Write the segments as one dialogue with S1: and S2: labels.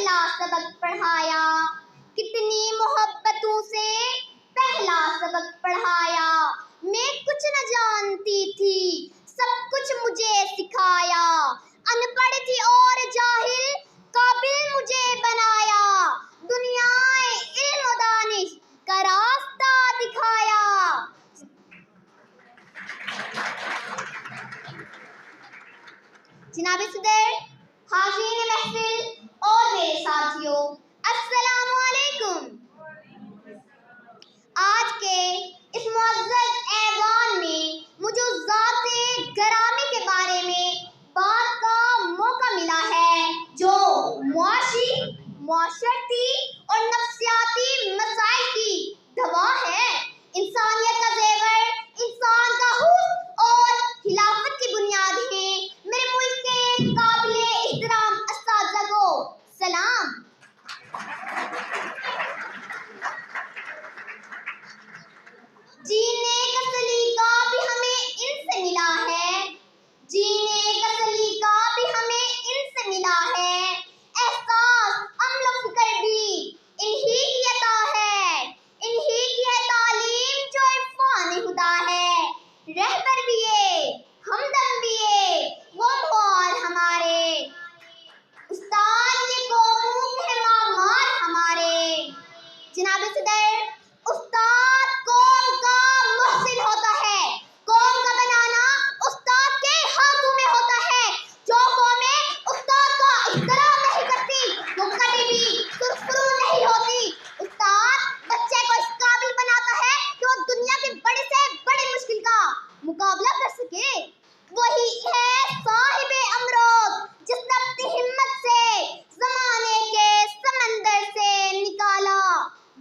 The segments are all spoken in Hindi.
S1: पहला सबक पढ़ाया, कितनी मोहब्बतों से पहला सबक पढ़ाया। मैं कुछ न जानती थी, सब कुछ मुझे सिखाया। अनपढ़ थी और जाहिल, काबिल मुझे बनाया। दुनियाए इल्म व दानिश का रास्ता दिखाया। जनाब सदर, हाज़रीन महफिल और मेरे साथियों, अस्सलामु अलैकुम। आज के इस मुअज़्ज़ज़ ऐवान में मुझे उस ज़ाते गरामी के बारे में बात का मौका मिला है जो मुआशरती और नफ्सियाती मसाइल की दवा है। इंसानियत का ज़ेवर, इंसान का हुस्न और खिलाफत की बुनियाद है। मेरे मुल्क के काबिले एहतराम अस्ताज़ा को सलाम। जीने का सलीका भी हमें इनसे मिला है, जीने का सलीका भी हमें इनसे मिला है। एहसास अम्ल व फ़िक्र भी इन्हीं की अता है, इन्हीं की है तालीम जो इरफ़ान खुदा है। रहबर भी ये, हमदम भी ये, वो और हमारे उस्ताद ये कौमों के मामार हमारे। जनाब सदर, उस्ताद कौम का मुहसिन होता है। कौम का बनाना उस्ताद के हाथों में होता है। जो कौमें उस्ताद का एहतराम नहीं करती वो कभी भी सुरखरू नहीं होती। उस्ताद बच्चे को इस काबिल बनाता है कि वो दुनिया की बड़ी से बड़ी मुश्किल का मुकाबला कर सके। वही है साहिबे अमरोज जिसने अपनी हिम्मत से ज़माने के समंदर से निकाला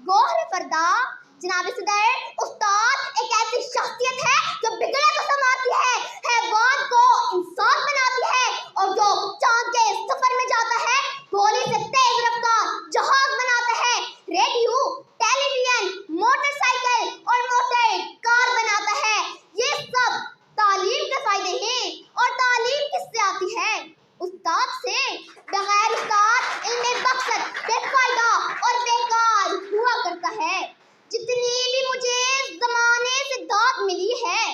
S1: गौहर फरदा। जनाब सदर, उस्ताद एक ऐसी शख्सियत है जो बिगड़े को संवारती है, हैवान को इंसान बनाती है और जो चांद के सफर में जाता है गोली से तेज रफ्तार जहाज बनाता है, रेडियो, टेलीविजन, मोटरसाइकिल और मोटर कार बनाता है। ये सब तालीम के फायदे हैं। और तालीम किससे आती है? उस्ताद से। बगैर उस्ताद इल्मे मकसद बेफायदा और बेकार हुआ करता है। जितनी भी मुझे ज़माने से दाद मिली है,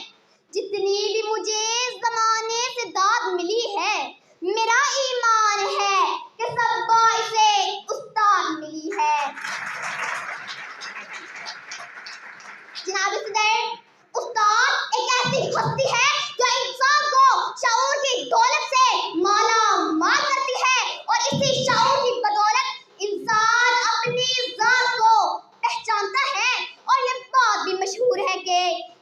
S1: जितनी भी मुझे ज़माने से दाद मिली है, मेरा ईमान है कि सब बाइसे उस्ताद मिली है। जनाब सदर, उस्ताद एक ऐसी हस्ती है जो इंसान को शऊर की दौलत से माला माल करती है और इसी शऊर की बदौलत इंसान अपनी ज़ात को पहचानता है। और ये बात भी मशहूर है कि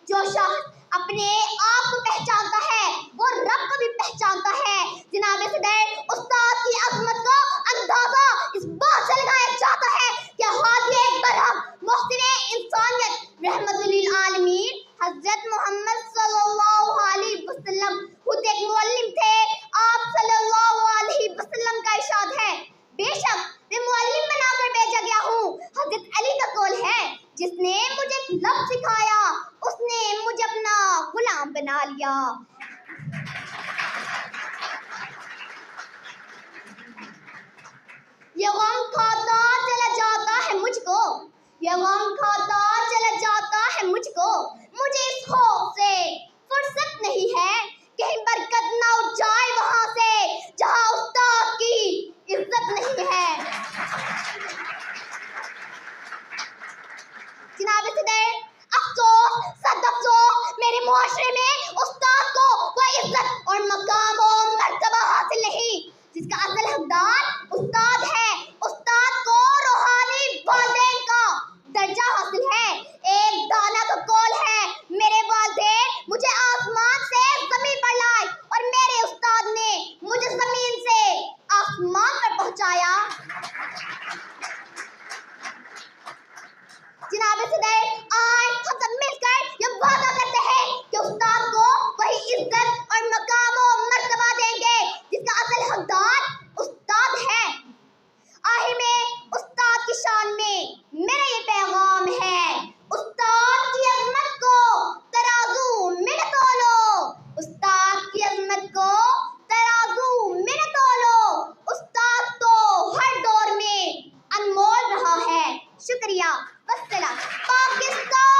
S1: जो शख्स अपने आप को पहचानता है वो रब को भी पहचानता है। जनाब सदर, उस्ताद की अज़मत को अंदाज़ा इस बात से लगाया जाता है कि हादी बरहक मुहसिने इंसानियत रहमतुल लिल आलमीन हज़रत मोहम्मद सल्लल्लाहु अलैहि वसल्लम खुद एक मुअल्लिम थे। आप सल्लल्लाहु अलैहि वसल्लम का इरशाद है, बेशक मैं मुअल्लिम बनाकर भेजा गया हूँ। हज़रत अली का कौल है, जिसने मुझे लफ्ज़ सिखाया उसने मुझे अपना गुलाम बना लिया। ये गम खाता चला जाता है मुझको, ये गम खाता चला जाता है मुझको। मुझे इस खौफ से फुर्सत नहीं है कहीं बरकत ना उठ जाए वहां से जहां उस्ताद की इज्जत नहीं है। जनाब सदर, अफसोस सद अफसोस मेरे मुआशरे में उस्ताद को कोई इज्जत और मकाम और मर्तबा हासिल नहीं जिसका असल हकदार उस्ताद है। उस्ताद को रूहानी वालिदैन का दर्जा हासिल है। एक दाना का कौल है, शुक्रिया, वस्सलाम। पाकिस्तान